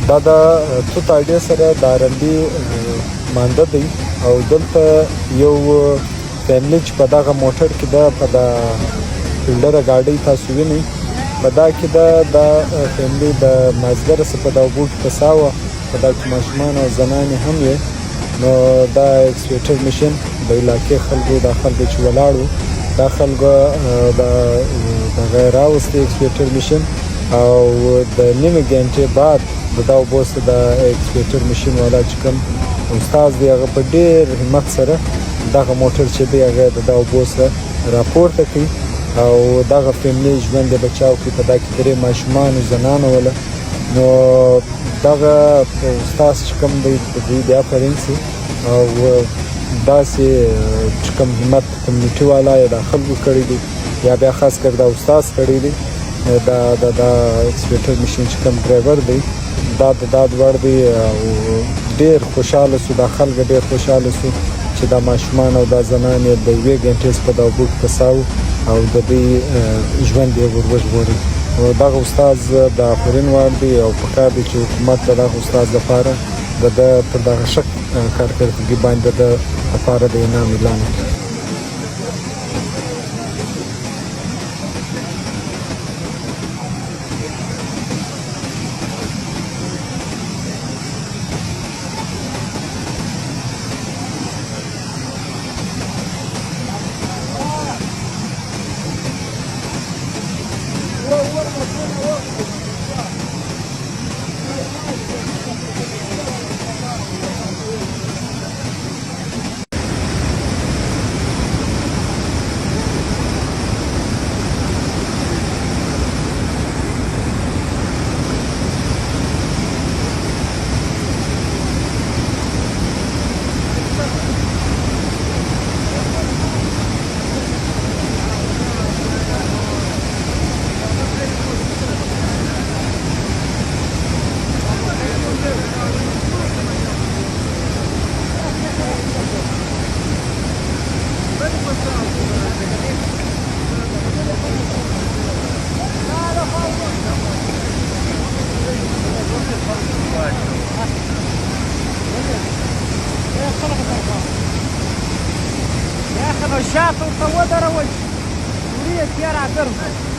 دا د توت اډې سره د آرندي مانده دی او دلته یو فیملی چې په دغه موټر کې ده په د فیلډره ګاډۍ تاسو وینئ په دا کې د فیملی د مازدیګره څخه په دا اوبو کې پسا وه په دا کې ماشومان او زنانې هم وې نو دا اکسکیویټر مشین د علاقې خلکو دا خلکو چې ولاړ وو دا خلکو دغه راوستی اکسکیویټر مشین او د نیمې ګنټې بعد د دا اوبو څخه د اکسکیویټر مشین والا چې کوم استاد دی هغه په ډېر همت سره دغه موټر چې دی هغه د دا اوبو څخه راپورته کوي او دغه فیملی ژوند یې بچاو کړي په دا کې 3 ماشومان او زنانه وله نو دغه استاد چې کوم دی د دوی د آفرین سي او داسې چې کوم همت کمیونټي والا یا د خلکو کړی دی یا بیا خاص کر دا استاد کړی دی دا اکسکیویټر مشین چې کوم ډرایور دی دا د داد ور دی او ډېر خوشاله سو دا خلک ډېر خوشاله سو چې دا ماشومان او دا زنانې د 1 غنټې په دا اوبو کې پساو او د دې ژوند یې وژغوري او دغه استاد د آفرین وړ دی او پکار دی چې حکومت دغه استاد لپاره د پر دغه شک کارکړتګي باندې د لپاره د انعام اعلان کړي. شاطر ودروج وريت يا رعبرهم